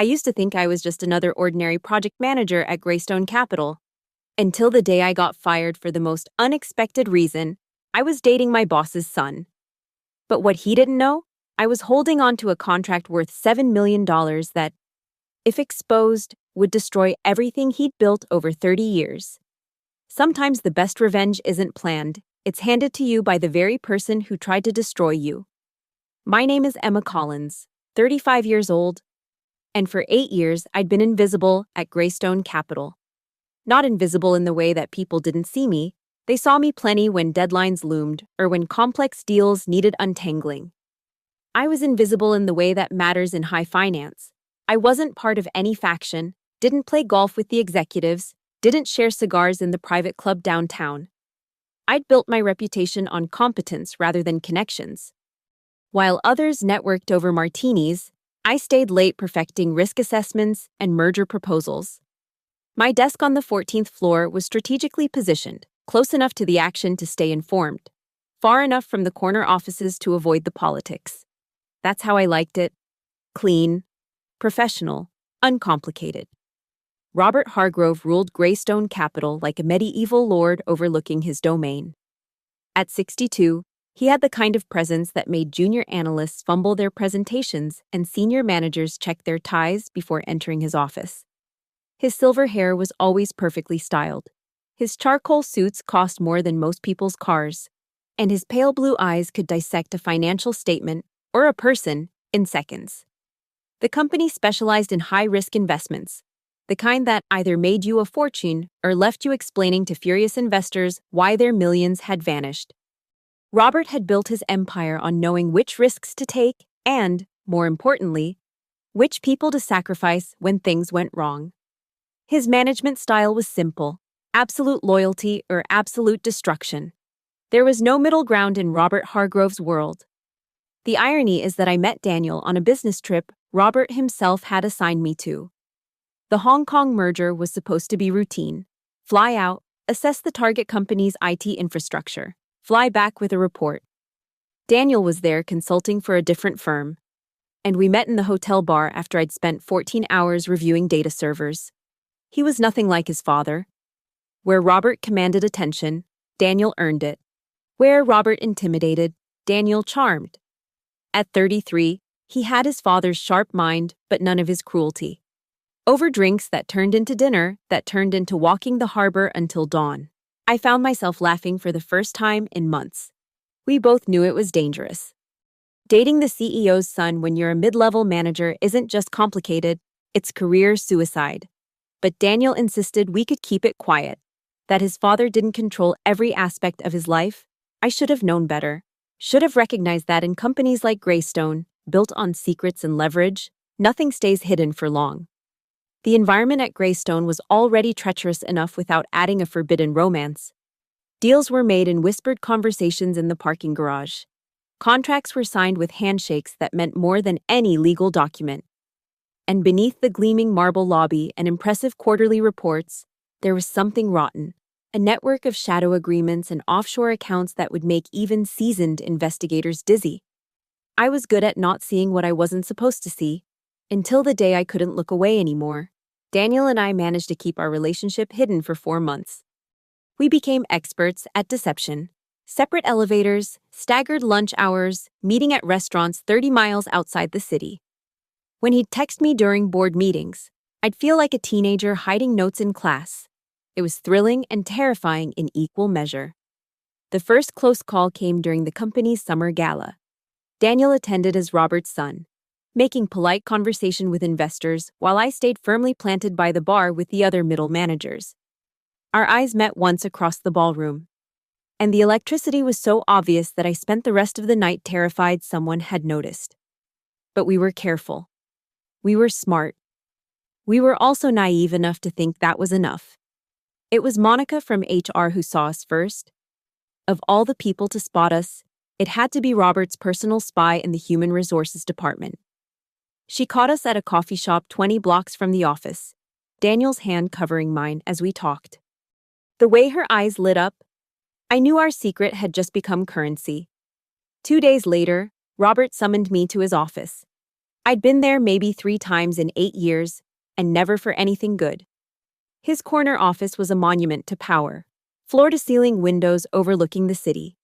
I used to think I was just another ordinary project manager at Greystone Capital. Until the day I got fired for the most unexpected reason. I was dating my boss's son. But what he didn't know? I was holding on to a contract worth $7 million that, if exposed, would destroy everything he'd built over 30 years. Sometimes the best revenge isn't planned, it's handed to you by the very person who tried to destroy you. My name is Emma Collins, 35 years old, and for 8 years I'd been invisible at Greystone Capital. Not invisible in the way that people didn't see me, they saw me plenty when deadlines loomed or when complex deals needed untangling. I was invisible in the way that matters in high finance. I wasn't part of any faction, didn't play golf with the executives, didn't share cigars in the private club downtown. I'd built my reputation on competence rather than connections. While others networked over martinis, I stayed late perfecting risk assessments and merger proposals. My desk on the 14th floor was strategically positioned, close enough to the action to stay informed, far enough from the corner offices to avoid the politics. That's how I liked it. Clean, professional, uncomplicated. Robert Hargrove ruled Greystone Capital like a medieval lord overlooking his domain. At 62, he had the kind of presence that made junior analysts fumble their presentations and senior managers check their ties before entering his office. His silver hair was always perfectly styled. His charcoal suits cost more than most people's cars, and his pale blue eyes could dissect a financial statement or a person in seconds. The company specialized in high-risk investments, the kind that either made you a fortune or left you explaining to furious investors why their millions had vanished. Robert had built his empire on knowing which risks to take and, more importantly, which people to sacrifice when things went wrong. His management style was simple: absolute loyalty or absolute destruction. There was no middle ground in Robert Hargrove's world. The irony is that I met Daniel on a business trip Robert himself had assigned me to. The Hong Kong merger was supposed to be routine. Fly out, assess the target company's IT infrastructure, fly back with a report. Daniel was there consulting for a different firm, and we met in the hotel bar after I'd spent 14 hours reviewing data servers. He was nothing like his father. Where Robert commanded attention, Daniel earned it. Where Robert intimidated, Daniel charmed. At 33, he had his father's sharp mind, but none of his cruelty. Over drinks that turned into dinner, that turned into walking the harbor until dawn. I found myself laughing for the first time in months. We both knew it was dangerous. Dating the CEO's son when you're a mid-level manager isn't just complicated, it's career suicide. But Daniel insisted we could keep it quiet, that his father didn't control every aspect of his life. I should have known better. Should have recognized that in companies like Greystone, built on secrets and leverage, nothing stays hidden for long. The environment at Greystone was already treacherous enough without adding a forbidden romance. Deals were made in whispered conversations in the parking garage. Contracts were signed with handshakes that meant more than any legal document. And beneath the gleaming marble lobby and impressive quarterly reports, there was something rotten, a network of shadow agreements and offshore accounts that would make even seasoned investigators dizzy. I was good at not seeing what I wasn't supposed to see, until the day I couldn't look away anymore. Daniel and I managed to keep our relationship hidden for 4 months. We became experts at deception. Separate elevators, staggered lunch hours, meeting at restaurants 30 miles outside the city. When he'd text me during board meetings, I'd feel like a teenager hiding notes in class. It was thrilling and terrifying in equal measure. The first close call came during the company's summer gala. Daniel attended as Robert's son, making polite conversation with investors while I stayed firmly planted by the bar with the other middle managers. Our eyes met once across the ballroom, and the electricity was so obvious that I spent the rest of the night terrified someone had noticed. But we were careful. We were smart. We were also naive enough to think that was enough. It was Monica from HR who saw us first. Of all the people to spot us, it had to be Robert's personal spy in the human resources department. She caught us at a coffee shop 20 blocks from the office, Daniel's hand covering mine as we talked. The way her eyes lit up, I knew our secret had just become currency. 2 days later, Robert summoned me to his office. I'd been there maybe 3 times in 8 years, and never for anything good. His corner office was a monument to power, floor-to-ceiling windows overlooking the city,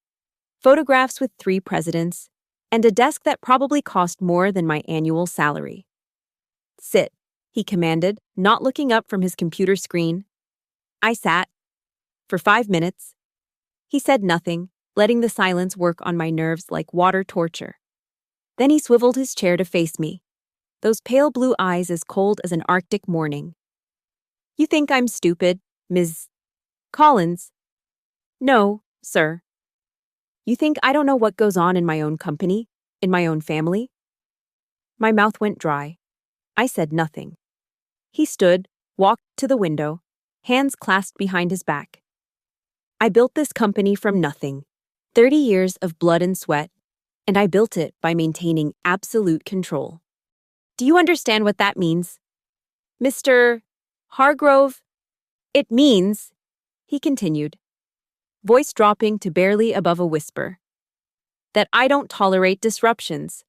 photographs with 3 presidents, and a desk that probably cost more than my annual salary. "Sit," he commanded, not looking up from his computer screen. I sat. For 5 minutes. He said nothing, letting the silence work on my nerves like water torture. Then he swiveled his chair to face me, those pale blue eyes as cold as an Arctic morning. "You think I'm stupid, Ms. Collins?" "No, sir." "You think I don't know what goes on in my own company, in my own family?" My mouth went dry. I said nothing. He stood, walked to the window, hands clasped behind his back. "I built this company from nothing, 30 years of blood and sweat, and I built it by maintaining absolute control. Do you understand what that means, Mr. Hargrove? It means," he continued, voice dropping to barely above a whisper, "that I don't tolerate disruptions,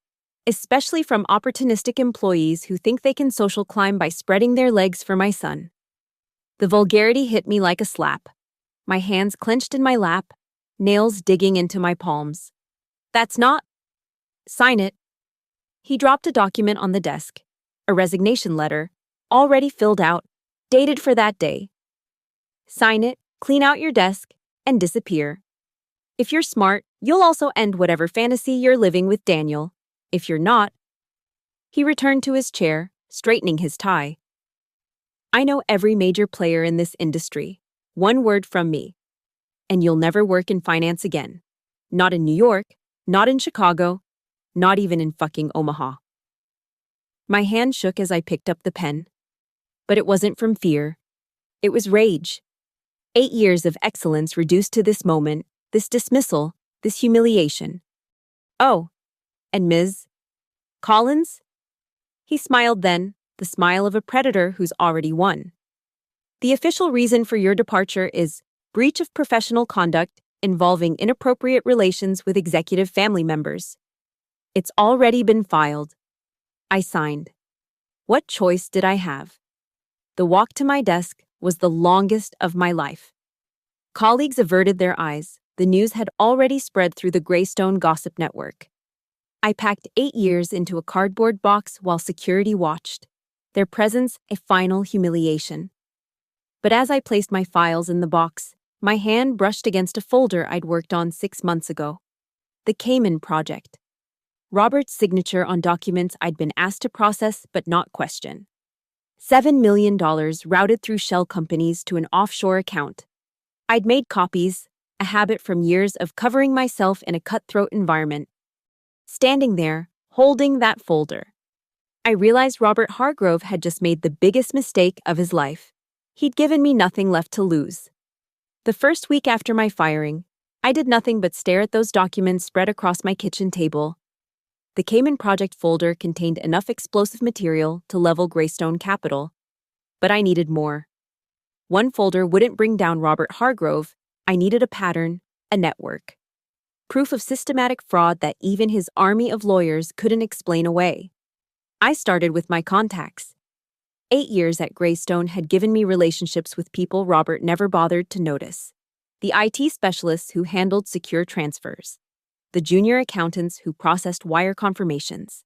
especially from opportunistic employees who think they can social climb by spreading their legs for my son." The vulgarity hit me like a slap. My hands clenched in my lap, nails digging into my palms. "That's not..." "Sign it." He dropped a document on the desk, a resignation letter, already filled out, dated for that day. "Sign it, clean out your desk, and disappear. If you're smart, you'll also end whatever fantasy you're living with Daniel. If you're not..." He returned to his chair, straightening his tie. "I know every major player in this industry. One word from me, and you'll never work in finance again. Not in New York, not in Chicago, not even in fucking Omaha." My hand shook as I picked up the pen. But it wasn't from fear. It was rage. 8 years of excellence reduced to this moment, this dismissal, this humiliation. "Oh, and Ms. Collins?" He smiled then, the smile of a predator who's already won. "The official reason for your departure is breach of professional conduct involving inappropriate relations with executive family members. It's already been filed." I signed. What choice did I have? The walk to my desk was the longest of my life. Colleagues averted their eyes. The news had already spread through the Greystone gossip network. I packed 8 years into a cardboard box while security watched, their presence a final humiliation. But as I placed my files in the box, my hand brushed against a folder I'd worked on 6 months ago. The Cayman Project. Robert's signature on documents I'd been asked to process but not question. $7 million routed through shell companies to an offshore account. I'd made copies, a habit from years of covering myself in a cutthroat environment. Standing there, holding that folder, I realized Robert Hargrove had just made the biggest mistake of his life. He'd given me nothing left to lose. The first week after my firing, I did nothing but stare at those documents spread across my kitchen table. The Cayman Project folder contained enough explosive material to level Greystone Capital, but I needed more. One folder wouldn't bring down Robert Hargrove. I needed a pattern, a network. Proof of systematic fraud that even his army of lawyers couldn't explain away. I started with my contacts. 8 years at Greystone had given me relationships with people Robert never bothered to notice. The IT specialists who handled secure transfers. The junior accountants who processed wire confirmations.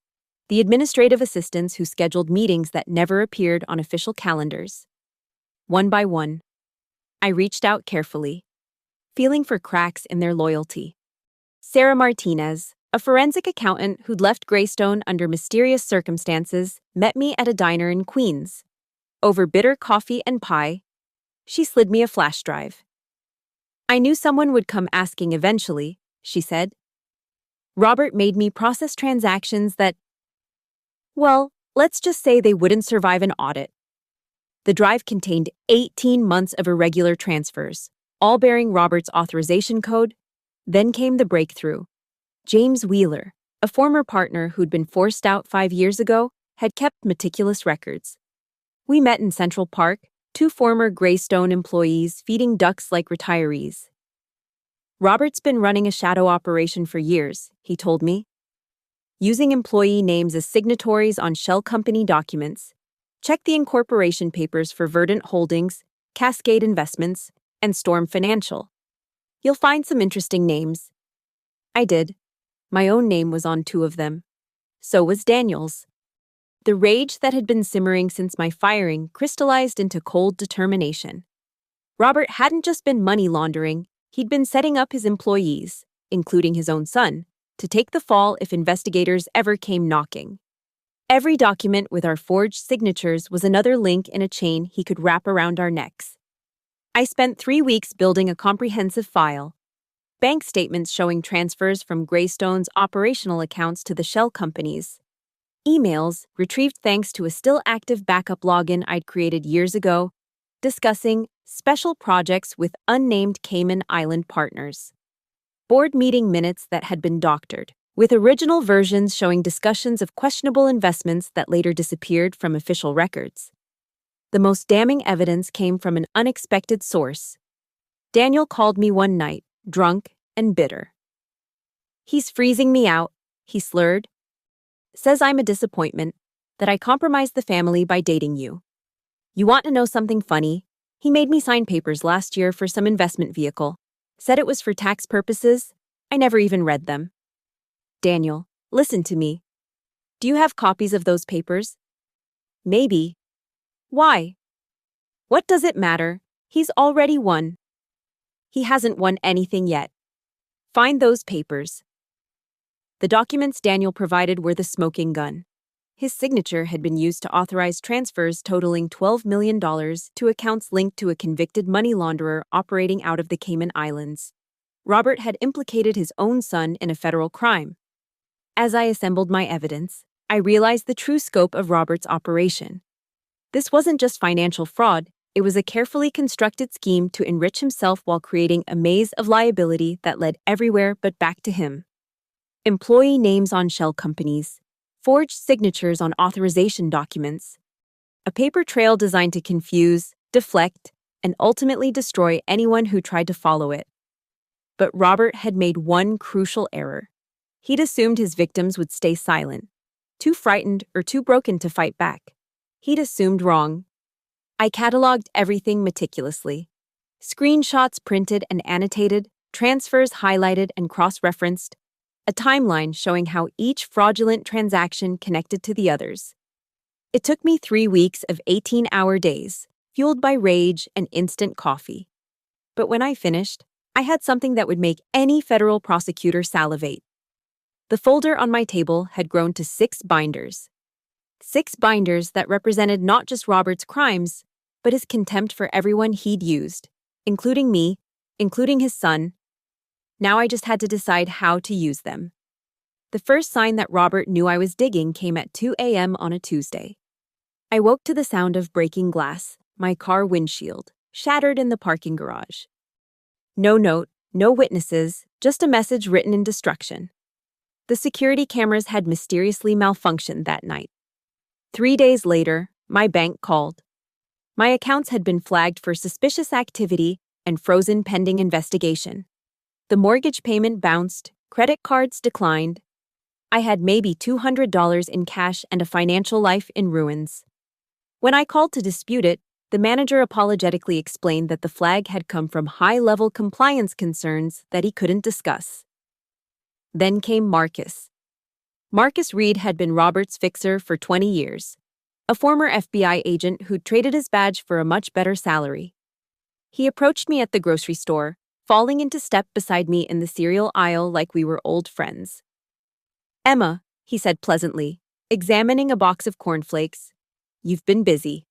The administrative assistants who scheduled meetings that never appeared on official calendars. One by one, I reached out carefully, feeling for cracks in their loyalty. Sarah Martinez, a forensic accountant who'd left Greystone under mysterious circumstances, met me at a diner in Queens. Over bitter coffee and pie, she slid me a flash drive. "I knew someone would come asking eventually," she said. "Robert made me process transactions that, well, let's just say they wouldn't survive an audit." The drive contained 18 months of irregular transfers, all bearing Robert's authorization code. Then came the breakthrough. James Wheeler, a former partner who'd been forced out 5 years ago, had kept meticulous records. We met in Central Park, 2 former Greystone employees feeding ducks like retirees. "Robert's been running a shadow operation for years," he told me. using employee names as signatories on shell company documents. Check the incorporation papers for Verdant Holdings, Cascade Investments, and Storm Financial. You'll find some interesting names. I did. My own name was on two of them. So was Daniel's. The rage that had been simmering since my firing crystallized into cold determination. Robert hadn't just been money laundering, he'd been setting up his employees, including his own son, to take the fall if investigators ever came knocking. Every document with our forged signatures was another link in a chain he could wrap around our necks. I spent 3 weeks building a comprehensive file. Bank statements showing transfers from Greystone's operational accounts to the shell companies. Emails, retrieved thanks to a still active backup login I'd created years ago, discussing special projects with unnamed Cayman Island partners. Board meeting minutes that had been doctored, with original versions showing discussions of questionable investments that later disappeared from official records. The most damning evidence came from an unexpected source. Daniel called me one night, drunk and bitter. "He's freezing me out," he slurred. "Says I'm a disappointment, that I compromised the family by dating you. You want to know something funny? He made me sign papers last year for some investment vehicle. Said it was for tax purposes. I never even read them." "Daniel, listen to me. Do you have copies of those papers?" "Maybe." "Why?" "What does it matter? He's already won." "He hasn't won anything yet. Find those papers." The documents Daniel provided were the smoking gun. His signature had been used to authorize transfers totaling $12 million to accounts linked to a convicted money launderer operating out of the Cayman Islands. Robert had implicated his own son in a federal crime. As I assembled my evidence, I realized the true scope of Robert's operation. This wasn't just financial fraud, it was a carefully constructed scheme to enrich himself while creating a maze of liability that led everywhere but back to him. Employee names on shell companies, forged signatures on authorization documents, a paper trail designed to confuse, deflect, and ultimately destroy anyone who tried to follow it. But Robert had made one crucial error. He'd assumed his victims would stay silent, too frightened or too broken to fight back. He'd assumed wrong. I cataloged everything meticulously. Screenshots printed and annotated, transfers highlighted and cross-referenced, a timeline showing how each fraudulent transaction connected to the others. It took me 3 weeks of 18-hour days, fueled by rage and instant coffee. But when I finished, I had something that would make any federal prosecutor salivate. The folder on my table had grown to 6 binders. 6 binders that represented not just Robert's crimes, but his contempt for everyone he'd used, including me, including his son. Now I just had to decide how to use them. The first sign that Robert knew I was digging came at 2 a.m. on a Tuesday. I woke to the sound of breaking glass, my car windshield, shattered in the parking garage. No note, no witnesses, just a message written in destruction. The security cameras had mysteriously malfunctioned that night. 3 days later, my bank called. My accounts had been flagged for suspicious activity and frozen pending investigation. The mortgage payment bounced, credit cards declined. I had maybe $200 in cash and a financial life in ruins. When I called to dispute it, the manager apologetically explained that the flag had come from high-level compliance concerns that he couldn't discuss. Then came Marcus. Marcus Reed had been Robert's fixer for 20 years, a former FBI agent who'd traded his badge for a much better salary. He approached me at the grocery store, falling into step beside me in the cereal aisle like we were old friends. "Emma," he said pleasantly, examining a box of cornflakes, "you've been busy."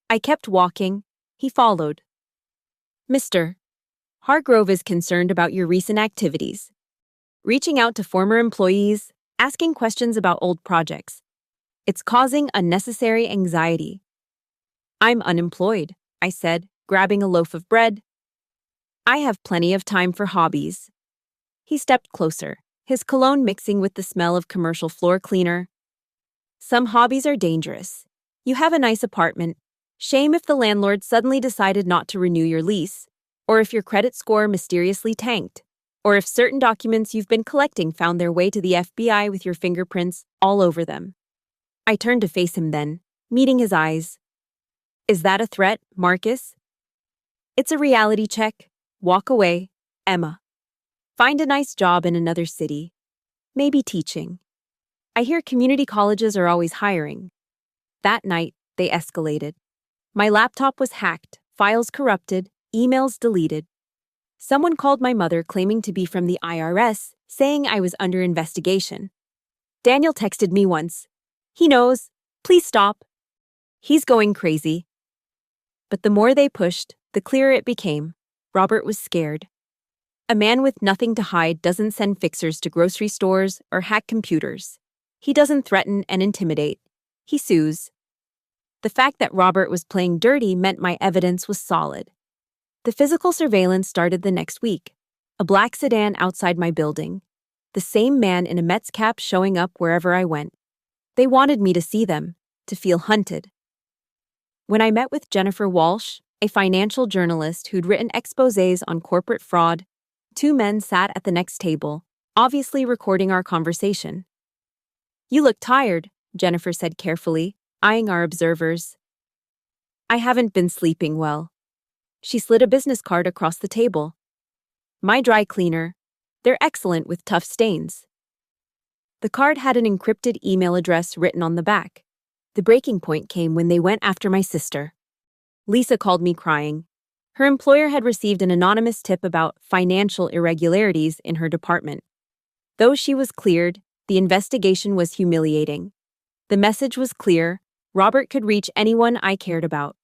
I kept walking. He followed. "Mr. Hargrove is concerned about your recent activities. Reaching out to former employees, asking questions about old projects. It's causing unnecessary anxiety." "I'm unemployed," I said, grabbing a loaf of bread. "I have plenty of time for hobbies." He stepped closer, his cologne mixing with the smell of commercial floor cleaner. "Some hobbies are dangerous. You have a nice apartment. Shame if the landlord suddenly decided not to renew your lease, or if your credit score mysteriously tanked, or if certain documents you've been collecting found their way to the FBI with your fingerprints all over them. I turned to face him then, meeting his eyes. Is that a threat, Marcus? It's a reality check. Walk away, Emma. Find a nice job in another city. Maybe teaching. I hear community colleges are always hiring. That night, they escalated. My laptop was hacked, files corrupted, emails deleted. Someone called my mother claiming to be from the IRS, saying I was under investigation. Daniel texted me once. He knows. Please stop. He's going crazy. But the more they pushed, the clearer it became. Robert was scared. A man with nothing to hide doesn't send fixers to grocery stores or hack computers. He doesn't threaten and intimidate. He sues. The fact that Robert was playing dirty meant my evidence was solid. The physical surveillance started the next week. A black sedan outside my building. The same man in a Mets cap showing up wherever I went. They wanted me to see them, to feel hunted. When I met with Jennifer Walsh, a financial journalist who'd written exposés on corporate fraud, two men sat at the next table, obviously recording our conversation. You look tired, Jennifer said carefully, eyeing our observers. I haven't been sleeping well. She slid a business card across the table. My dry cleaner. They're excellent with tough stains. The card had an encrypted email address written on the back. The breaking point came when they went after my sister. Lisa called me crying. Her employer had received an anonymous tip about financial irregularities in her department. Though she was cleared, the investigation was humiliating. The message was clear: Robert could reach anyone I cared about.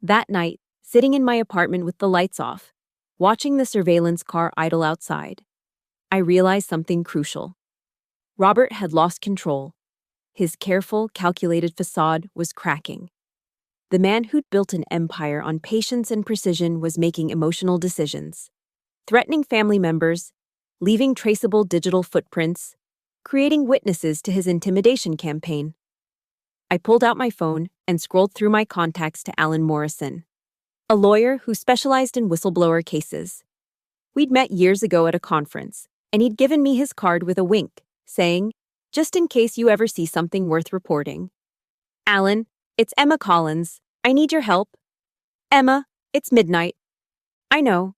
That night, sitting in my apartment with the lights off, watching the surveillance car idle outside, I realized something crucial. Robert had lost control. His careful, calculated facade was cracking. The man who'd built an empire on patience and precision was making emotional decisions, threatening family members, leaving traceable digital footprints, creating witnesses to his intimidation campaign. I pulled out my phone and scrolled through my contacts to Alan Morrison, a lawyer who specialized in whistleblower cases. We'd met years ago at a conference, and he'd given me his card with a wink, saying, just in case you ever see something worth reporting. Alan, it's Emma Collins. I need your help. Emma, it's midnight. I know.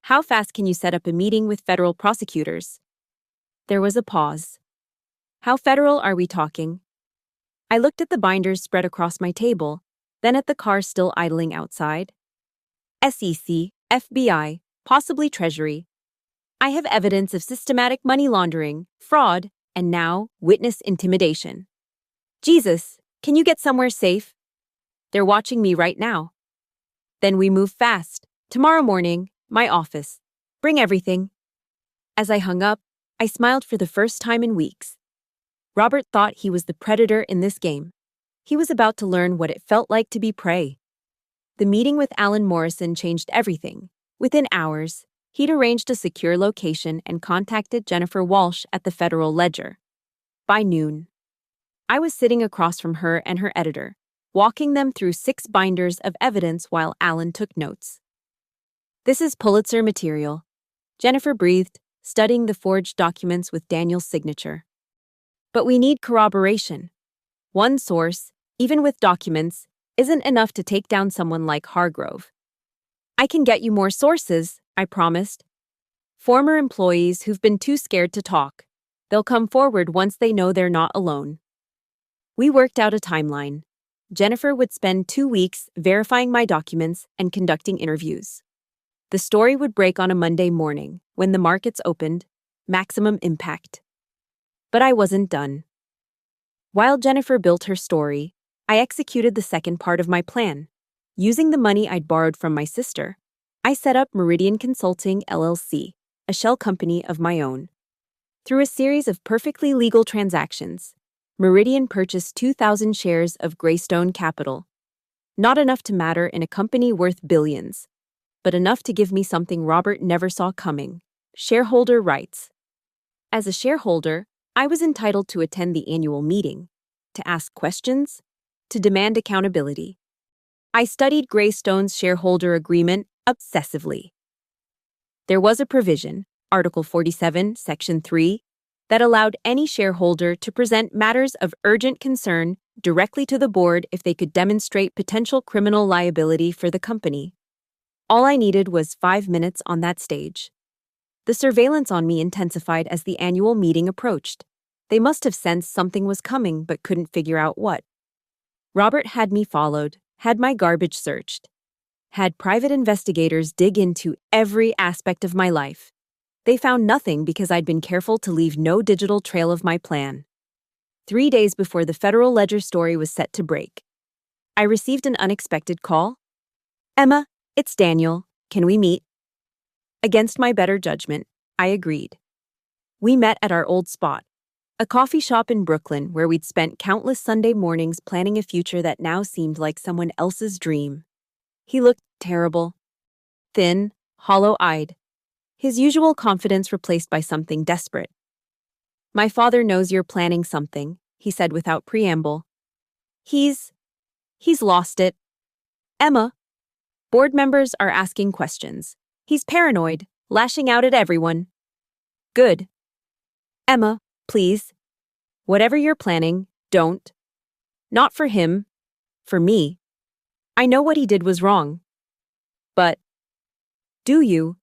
How fast can you set up a meeting with federal prosecutors? There was a pause. How federal are we talking? I looked at the binders spread across my table, then at the car still idling outside. SEC, FBI, possibly Treasury. I have evidence of systematic money laundering, fraud, and now witness intimidation. Jesus, can you get somewhere safe? They're watching me right now. Then we move fast. Tomorrow morning, my office. Bring everything. As I hung up, I smiled for the first time in weeks. Robert thought he was the predator in this game. He was about to learn what it felt like to be prey. The meeting with Alan Morrison changed everything. Within hours, he'd arranged a secure location and contacted Jennifer Walsh at the Federal Ledger. By noon, I was sitting across from her and her editor, walking them through 6 binders of evidence while Alan took notes. This is Pulitzer material, Jennifer breathed, studying the forged documents with Daniel's signature. But we need corroboration. One source, even with documents, isn't enough to take down someone like Hargrove. I can get you more sources, I promised. Former employees who've been too scared to talk. They'll come forward once they know they're not alone. We worked out a timeline. Jennifer would spend 2 weeks verifying my documents and conducting interviews. The story would break on a Monday morning, when the markets opened, maximum impact. But I wasn't done. While Jennifer built her story, I executed the second part of my plan. Using the money I'd borrowed from my sister, I set up Meridian Consulting LLC, a shell company of my own. Through a series of perfectly legal transactions, Meridian purchased 2,000 shares of Greystone Capital. Not enough to matter in a company worth billions, but enough to give me something Robert never saw coming: shareholder rights. As a shareholder, I was entitled to attend the annual meeting, to ask questions, to demand accountability. I studied Greystone's shareholder agreement obsessively. There was a provision: Article 47, Section 3, that allowed any shareholder to present matters of urgent concern directly to the board if they could demonstrate potential criminal liability for the company. All I needed was 5 minutes on that stage. The surveillance on me intensified as the annual meeting approached. They must have sensed something was coming but couldn't figure out what. Robert had me followed, had my garbage searched, had private investigators dig into every aspect of my life. They found nothing because I'd been careful to leave no digital trail of my plan. 3 days before the Federal Ledger story was set to break, I received an unexpected call. "Emma, it's Daniel. Can we meet?" Against my better judgment, I agreed. We met at our old spot, a coffee shop in Brooklyn where we'd spent countless Sunday mornings planning a future that now seemed like someone else's dream. He looked terrible, thin, hollow-eyed, his usual confidence replaced by something desperate. "My father knows you're planning something," he said without preamble. He's lost it. Emma, board members are asking questions. He's paranoid, lashing out at everyone. Good. Emma, please. Whatever you're planning, don't. Not for him. For me. I know what he did was wrong. But, do you?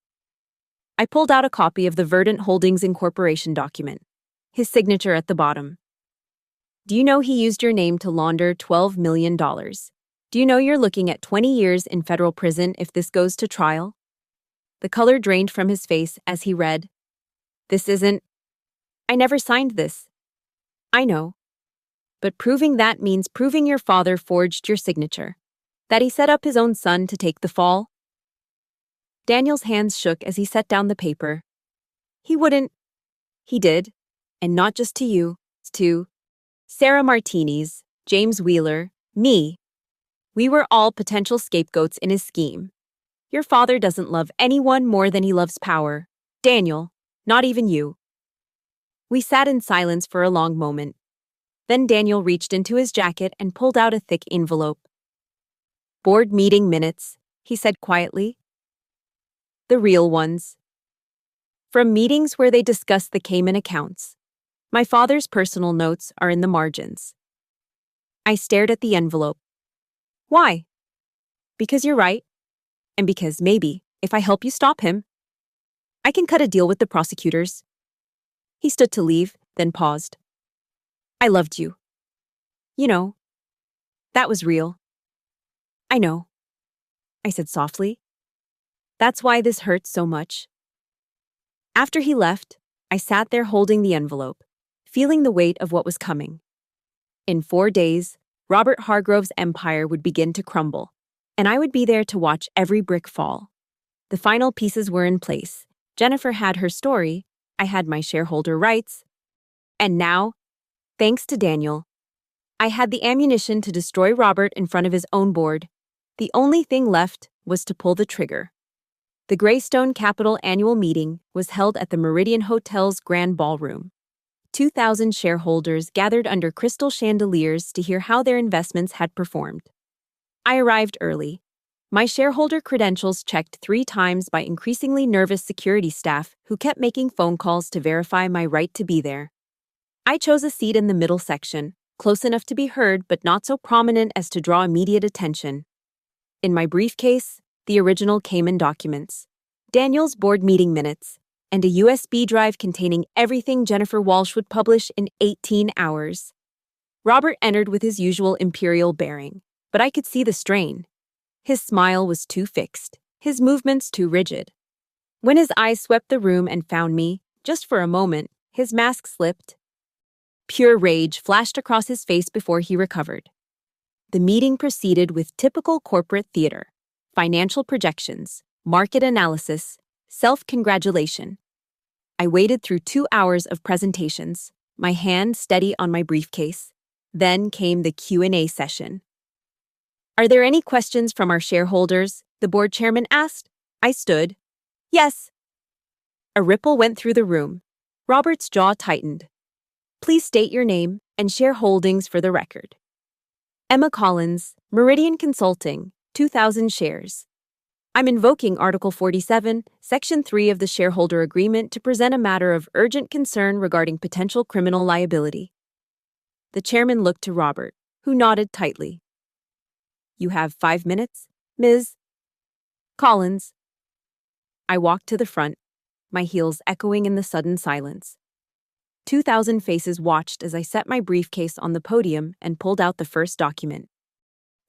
I pulled out a copy of the Verdant Holdings Incorporation document, his signature at the bottom. Do you know he used your name to launder $12 million? Do you know you're looking at 20 years in federal prison if this goes to trial? The color drained from his face as he read, "This isn't... I never signed this." I know. But proving that means proving your father forged your signature, that he set up his own son to take the fall. Daniel's hands shook as he set down the paper. He wouldn't. He did. And not just to you, to Sarah Martinez, James Wheeler, me. We were all potential scapegoats in his scheme. Your father doesn't love anyone more than he loves power. Daniel, not even you. We sat in silence for a long moment. Then Daniel reached into his jacket and pulled out a thick envelope. "Board meeting minutes," he said quietly. "The real ones. From meetings where they discussed the Cayman accounts. My father's personal notes are in the margins." I stared at the envelope. "Why?" "Because you're right. And because maybe, if I help you stop him, I can cut a deal with the prosecutors." He stood to leave, then paused. "I loved you. You know, that was real." "I know," I said softly. "That's why this hurts so much." After he left, I sat there holding the envelope, feeling the weight of what was coming. In 4 days, Robert Hargrove's empire would begin to crumble, and I would be there to watch every brick fall. The final pieces were in place. Jennifer had her story, I had my shareholder rights, and now, thanks to Daniel, I had the ammunition to destroy Robert in front of his own board. The only thing left was to pull the trigger. The Greystone Capital annual meeting was held at the Meridian Hotel's Grand Ballroom. 2,000 shareholders gathered under crystal chandeliers to hear how their investments had performed. I arrived early. My shareholder credentials checked 3 times by increasingly nervous security staff who kept making phone calls to verify my right to be there. I chose a seat in the middle section, close enough to be heard but not so prominent as to draw immediate attention. In my briefcase, the original Cayman documents, Daniel's board meeting minutes, and a USB drive containing everything Jennifer Walsh would publish in 18 hours. Robert entered with his usual imperial bearing, but I could see the strain. His smile was too fixed, his movements too rigid. When his eyes swept the room and found me, just for a moment, his mask slipped. Pure rage flashed across his face before he recovered. The meeting proceeded with typical corporate theater: financial projections, market analysis, self-congratulation. I waited through 2 hours of presentations, my hand steady on my briefcase. Then came the Q&A session. "Are there any questions from our shareholders?" the board chairman asked. I stood. "Yes." A ripple went through the room. Robert's jaw tightened. "Please state your name and shareholdings for the record." "Emma Collins, Meridian Consulting, 2,000 shares." I'm invoking Article 47, Section 3 of the Shareholder Agreement to present a matter of urgent concern regarding potential criminal liability. The chairman looked to Robert, who nodded tightly. You have 5 minutes, Ms. Collins. I walked to the front, my heels echoing in the sudden silence. 2,000 faces watched as I set my briefcase on the podium and pulled out the first document.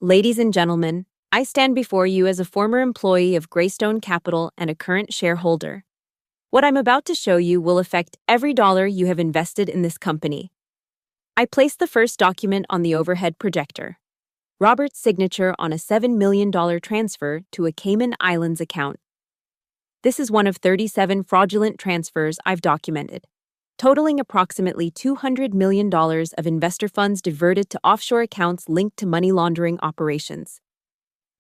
Ladies and gentlemen, I stand before you as a former employee of Greystone Capital and a current shareholder. What I'm about to show you will affect every dollar you have invested in this company. I placed the first document on the overhead projector. Robert's signature on a $7 million transfer to a Cayman Islands account. This is one of 37 fraudulent transfers I've documented, totaling approximately $200 million of investor funds diverted to offshore accounts linked to money laundering operations.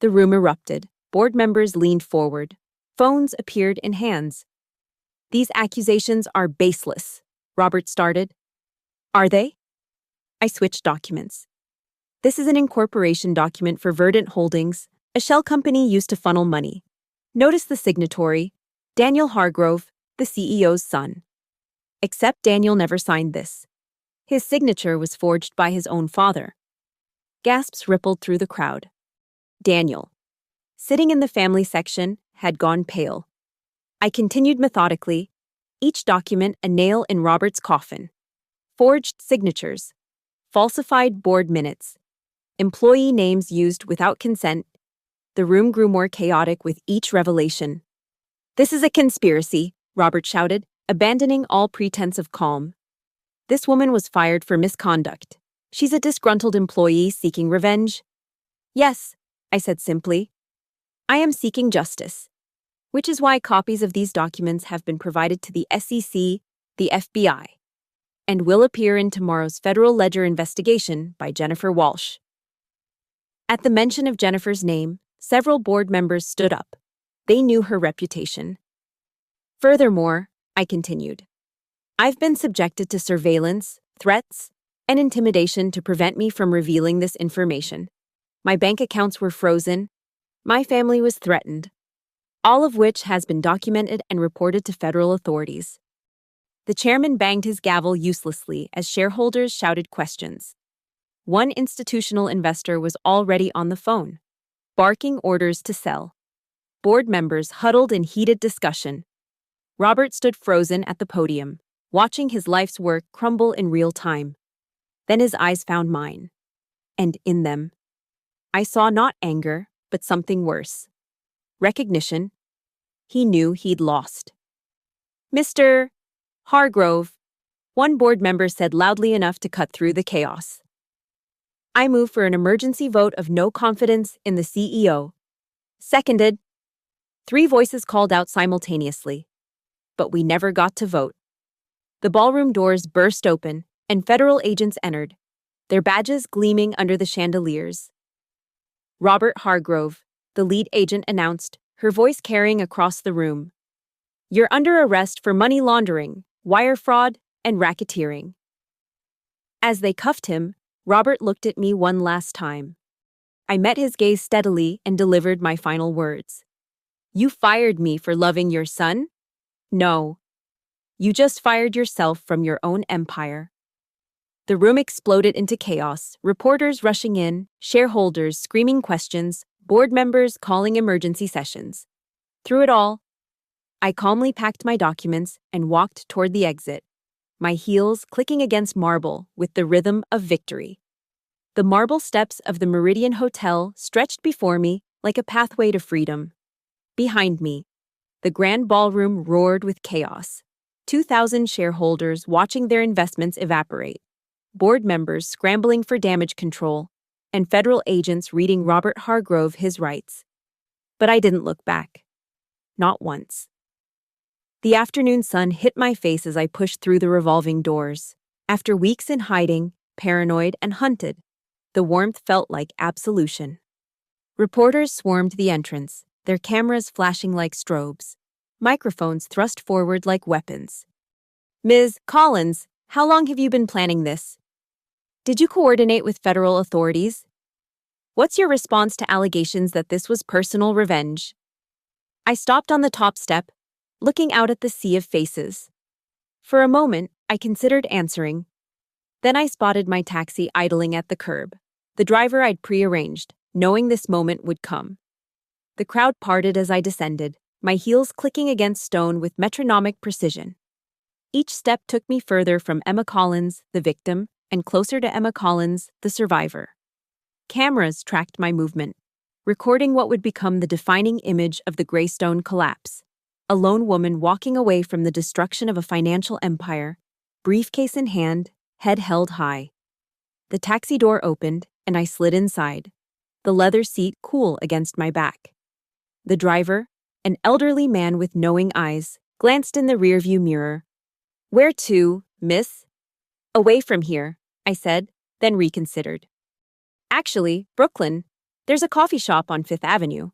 The room erupted. Board members leaned forward. Phones appeared in hands. These accusations are baseless, Robert started. Are they? I switched documents. This is an incorporation document for Verdant Holdings, a shell company used to funnel money. Notice the signatory, Daniel Hargrove, the CEO's son. Except Daniel never signed this. His signature was forged by his own father. Gasps rippled through the crowd. Daniel, sitting in the family section, had gone pale. I continued methodically, each document a nail in Robert's coffin. Forged signatures, falsified board minutes, employee names used without consent. The room grew more chaotic with each revelation. This is a conspiracy, Robert shouted, abandoning all pretense of calm. This woman was fired for misconduct. She's a disgruntled employee seeking revenge. Yes, I said simply. I am seeking justice, which is why copies of these documents have been provided to the SEC, the FBI, and will appear in tomorrow's Federal Ledger investigation by Jennifer Walsh. At the mention of Jennifer's name, several board members stood up. They knew her reputation. Furthermore, I continued, I've been subjected to surveillance, threats, and intimidation to prevent me from revealing this information. My bank accounts were frozen. My family was threatened. All of which has been documented and reported to federal authorities. The chairman banged his gavel uselessly as shareholders shouted questions. One institutional investor was already on the phone, barking orders to sell. Board members huddled in heated discussion. Robert stood frozen at the podium, watching his life's work crumble in real time. Then his eyes found mine. And in them, I saw not anger, but something worse. Recognition. He knew he'd lost. Mr. Hargrove, one board member said loudly enough to cut through the chaos. I move for an emergency vote of no confidence in the CEO. Seconded. 3 voices called out simultaneously. But we never got to vote. The ballroom doors burst open, and federal agents entered, their badges gleaming under the chandeliers. Robert Hargrove, the lead agent announced, her voice carrying across the room. You're under arrest for money laundering, wire fraud, and racketeering. As they cuffed him, Robert looked at me one last time. I met his gaze steadily and delivered my final words. You fired me for loving your son? No. You just fired yourself from your own empire. The room exploded into chaos, reporters rushing in, shareholders screaming questions, board members calling emergency sessions. Through it all, I calmly packed my documents and walked toward the exit, my heels clicking against marble with the rhythm of victory. The marble steps of the Meridian Hotel stretched before me like a pathway to freedom. Behind me, the grand ballroom roared with chaos. 2,000 shareholders watching their investments evaporate, board members scrambling for damage control, and federal agents reading Robert Hargrove his rights. But I didn't look back. Not once. The afternoon sun hit my face as I pushed through the revolving doors. After weeks in hiding, paranoid and hunted, the warmth felt like absolution. Reporters swarmed the entrance, their cameras flashing like strobes, microphones thrust forward like weapons. Ms. Collins, how long have you been planning this? Did you coordinate with federal authorities? What's your response to allegations that this was personal revenge? I stopped on the top step, looking out at the sea of faces. For a moment, I considered answering. Then I spotted my taxi idling at the curb, the driver I'd prearranged, knowing this moment would come. The crowd parted as I descended, my heels clicking against stone with metronomic precision. Each step took me further from Emma Collins, the victim, and closer to Emma Collins, the survivor. Cameras tracked my movement, recording what would become the defining image of the Greystone collapse. A lone woman walking away from the destruction of a financial empire, briefcase in hand, head held high. The taxi door opened, and I slid inside, the leather seat cool against my back. The driver, an elderly man with knowing eyes, glanced in the rearview mirror. "Where to, miss?" "Away from here," I said, then reconsidered. "Actually, Brooklyn. There's a coffee shop on Fifth Avenue."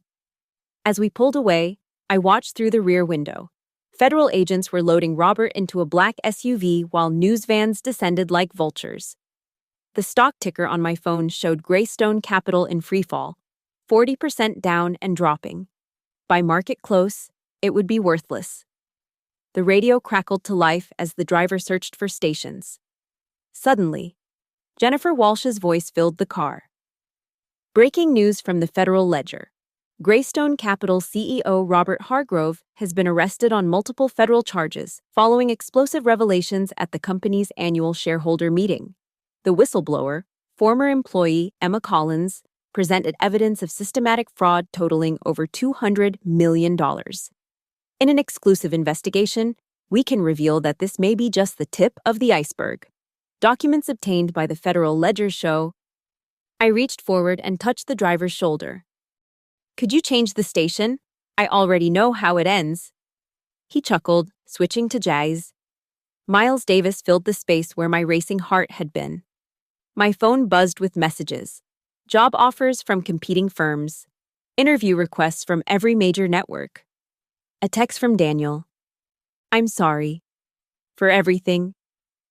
As we pulled away, I watched through the rear window. Federal agents were loading Robert into a black SUV while news vans descended like vultures. The stock ticker on my phone showed Greystone Capital in freefall, 40% down and dropping. By market close, it would be worthless. The radio crackled to life as the driver searched for stations. Suddenly, Jennifer Walsh's voice filled the car. "Breaking news from the Federal Ledger. Greystone Capital CEO Robert Hargrove has been arrested on multiple federal charges following explosive revelations at the company's annual shareholder meeting. The whistleblower, former employee Emma Collins, presented evidence of systematic fraud totaling over $200 million. In an exclusive investigation, we can reveal that this may be just the tip of the iceberg." Documents obtained by the Federal Ledger show. I reached forward and touched the driver's shoulder. "Could you change the station? I already know how it ends." He chuckled, switching to jazz. Miles Davis filled the space where my racing heart had been. My phone buzzed with messages. Job offers from competing firms. Interview requests from every major network. A text from Daniel. "I'm sorry. For everything.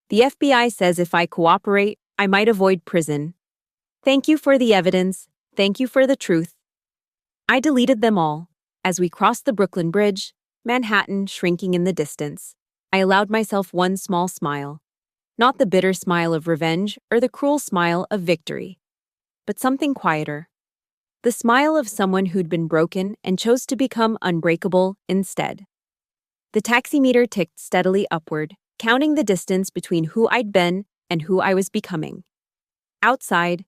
The FBI says if I cooperate, I might avoid prison. Thank you for the evidence. Thank you for the truth." I deleted them all. As we crossed the Brooklyn Bridge, Manhattan shrinking in the distance, I allowed myself one small smile. Not the bitter smile of revenge or the cruel smile of victory, but something quieter. The smile of someone who'd been broken and chose to become unbreakable instead. The taxi meter ticked steadily upward, counting the distance between who I'd been and who I was becoming. Outside,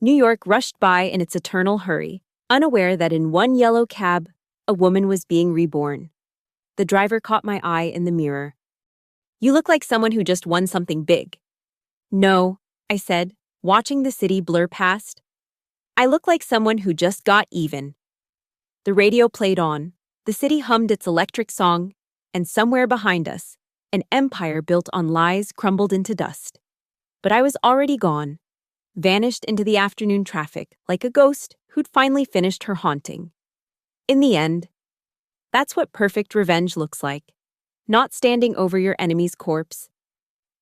New York rushed by in its eternal hurry, unaware that in one yellow cab, a woman was being reborn. The driver caught my eye in the mirror. "You look like someone who just won something big." "No," I said, watching the city blur past. "I look like someone who just got even." The radio played on. The city hummed its electric song, and somewhere behind us, an empire built on lies crumbled into dust. But I was already gone, vanished into the afternoon traffic like a ghost who'd finally finished her haunting. In the end, that's what perfect revenge looks like. Not standing over your enemy's corpse,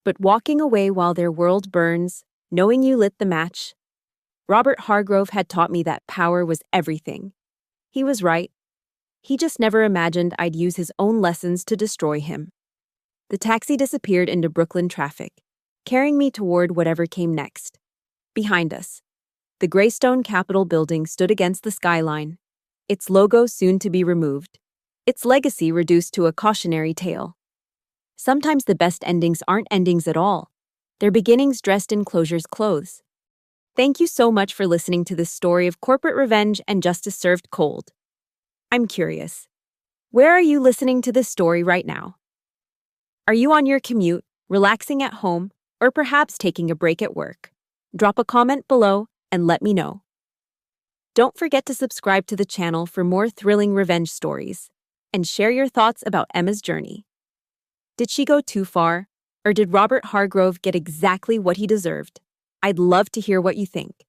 but walking away while their world burns, knowing you lit the match. Robert Hargrove had taught me that power was everything. He was right. He just never imagined I'd use his own lessons to destroy him. The taxi disappeared into Brooklyn traffic, carrying me toward whatever came next. Behind us, the Greystone Capitol building stood against the skyline, its logo soon to be removed, its legacy reduced to a cautionary tale. Sometimes the best endings aren't endings at all. They're beginnings dressed in closure's clothes. Thank you so much for listening to this story of corporate revenge and justice served cold. I'm curious. Where are you listening to this story right now? Are you on your commute, relaxing at home, or perhaps taking a break at work? Drop a comment below and let me know. Don't forget to subscribe to the channel for more thrilling revenge stories, and share your thoughts about Emma's journey. Did she go too far, or did Robert Hargrove get exactly what he deserved? I'd love to hear what you think.